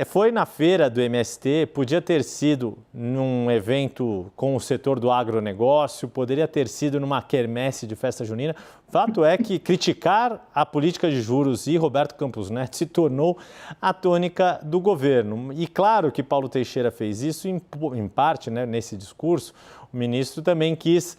Foi na feira do MST, podia ter sido num evento com o setor do agronegócio, poderia ter sido numa quermesse de festa junina. Fato é que criticar a política de juros e Roberto Campos Neto se tornou a tônica do governo. E claro que Paulo Teixeira fez isso em parte, né, nesse discurso. O ministro também quis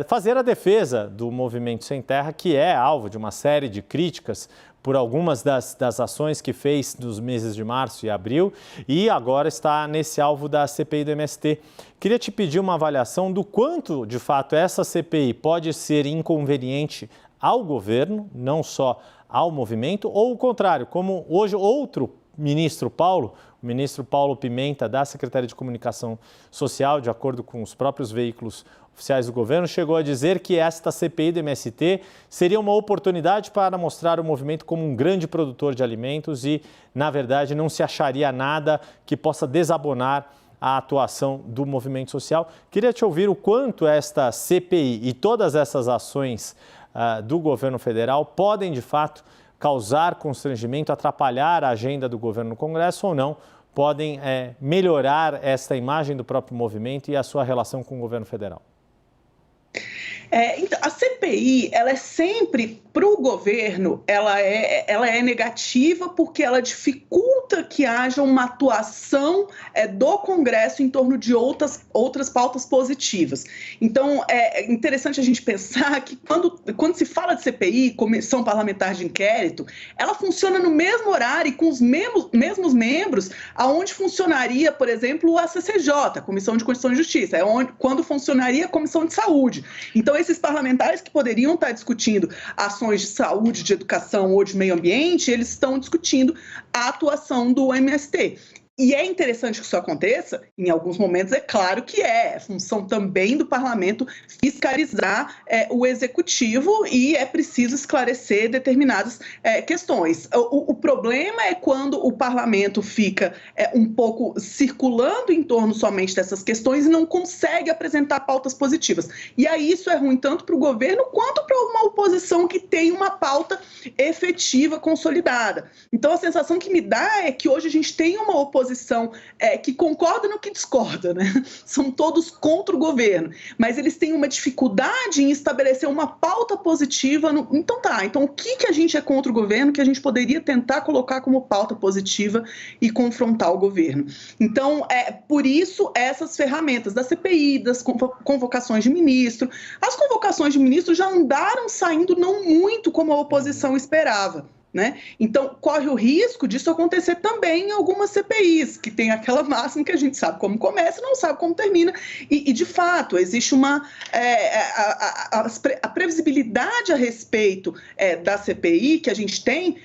fazer a defesa do Movimento Sem Terra, que é alvo de uma série de críticas por algumas das ações que fez nos meses de março e abril e agora está nesse alvo da CPI do MST. Queria te pedir uma avaliação do quanto, de fato, essa CPI pode ser inconveniente ao governo, não só ao movimento, ou o contrário, como hoje outro ministro Paulo, o ministro Paulo Pimenta, da Secretaria de Comunicação Social, de acordo com os próprios veículos oficiais do governo, chegou a dizer que esta CPI do MST seria uma oportunidade para mostrar o movimento como um grande produtor de alimentos e, na verdade, não se acharia nada que possa desabonar a atuação do movimento social. Queria te ouvir o quanto esta CPI e todas essas ações do governo federal podem, de fato, causar constrangimento, atrapalhar a agenda do governo no Congresso ou não, podem melhorar esta imagem do próprio movimento e a sua relação com o governo federal. Então, a CPI, ela é sempre, para o governo, ela é negativa porque ela dificulta que haja uma atuação do Congresso em torno de outras pautas positivas. Então, é interessante a gente pensar que quando se fala de CPI, Comissão Parlamentar de Inquérito, ela funciona no mesmo horário e com os mesmos membros aonde funcionaria, por exemplo, a CCJ, a Comissão de Constituição e Justiça, quando funcionaria a Comissão de Saúde. Então, esses parlamentares que poderiam estar discutindo ações de saúde, de educação ou de meio ambiente, eles estão discutindo a atuação do MST. E é interessante que isso aconteça, em alguns momentos, é claro que é função também do parlamento fiscalizar o executivo e é preciso esclarecer determinadas questões. O problema é quando o parlamento fica um pouco circulando em torno somente dessas questões e não consegue apresentar pautas positivas. E aí isso é ruim tanto para o governo quanto para uma oposição que tem uma pauta efetiva, consolidada. Então a sensação que me dá é que hoje a gente tem uma oposição que concorda no que discorda, né? São todos contra o governo, mas eles têm uma dificuldade em estabelecer uma pauta positiva. Então o que a gente é contra o governo que a gente poderia tentar colocar como pauta positiva e confrontar o governo? Então, por isso essas ferramentas da CPI, das convocações de ministro, as convocações de ministro já andaram saindo não muito como a oposição esperava. Né? Então, corre o risco disso acontecer também em algumas CPIs, que tem aquela máxima que a gente sabe como começa e não sabe como termina. E de fato, existe a previsibilidade a respeito da CPI que a gente tem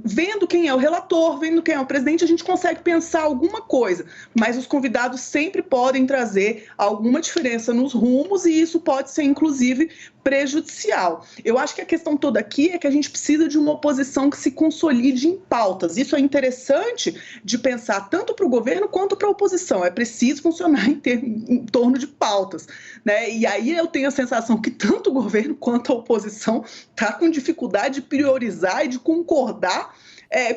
vendo quem é o relator, vendo quem é o presidente, a gente consegue pensar alguma coisa, mas os convidados sempre podem trazer alguma diferença nos rumos e isso pode ser, inclusive, prejudicial. Eu acho que a questão toda aqui é que a gente precisa de uma oposição que se consolide em pautas. Isso é interessante de pensar tanto para o governo quanto para a oposição. É preciso funcionar em torno de pautas, né? E aí eu tenho a sensação que tanto o governo quanto a oposição está com dificuldade de priorizar e de concordar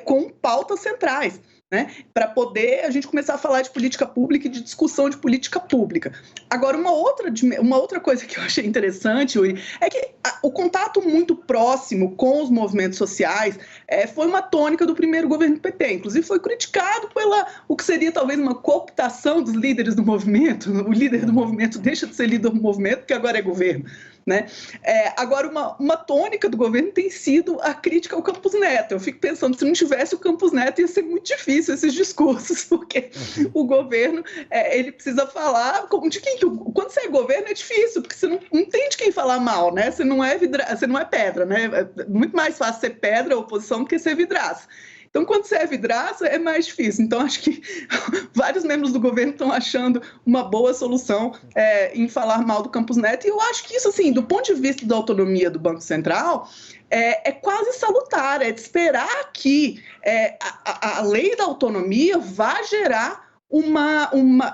com pautas centrais, né? Para poder a gente começar a falar de política pública e de discussão de política pública. Agora, uma outra coisa que eu achei interessante, Yuri, é que o contato muito próximo com os movimentos sociais foi uma tônica do primeiro governo do PT. Inclusive, foi criticado o que seria talvez uma cooptação dos líderes do movimento. O líder do movimento deixa de ser líder do movimento porque agora é governo. Né? Agora, uma tônica do governo tem sido a crítica ao Campos Neto. Eu fico pensando, se não tivesse o Campos Neto, ia ser muito difícil esses discursos, porque o governo, ele precisa falar de quem. Quando você é governo é difícil, porque você não tem de quem falar mal, né? Você não é pedra, né? É muito mais fácil ser pedra, oposição, do que ser vidraça. Então, quando você é vidraça, é mais difícil. Então, acho que vários membros do governo estão achando uma boa solução em falar mal do Campos Neto. E eu acho que isso, assim, do ponto de vista da autonomia do Banco Central, é quase salutar, é de esperar que a lei da autonomia vá gerar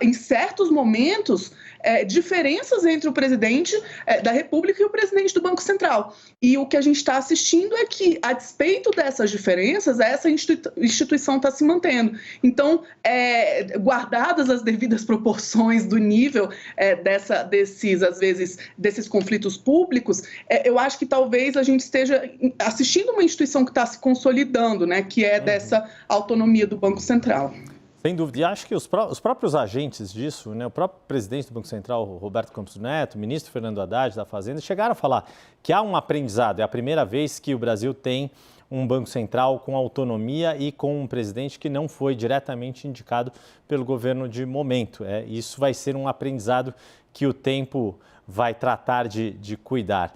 em certos momentos, diferenças entre o presidente da República e o presidente do Banco Central. E o que a gente está assistindo é que, a despeito dessas diferenças, essa instituição está se mantendo. Então, guardadas as devidas proporções do nível às vezes, desses conflitos públicos, eu acho que talvez a gente esteja assistindo uma instituição que está se consolidando, né, que é dessa autonomia do Banco Central. Sem dúvida. E acho que os próprios agentes disso, né, o próprio presidente do Banco Central, Roberto Campos Neto, o ministro Fernando Haddad da Fazenda, chegaram a falar que há um aprendizado. É a primeira vez que o Brasil tem um Banco Central com autonomia e com um presidente que não foi diretamente indicado pelo governo de momento. Isso vai ser um aprendizado que o tempo vai tratar de cuidar.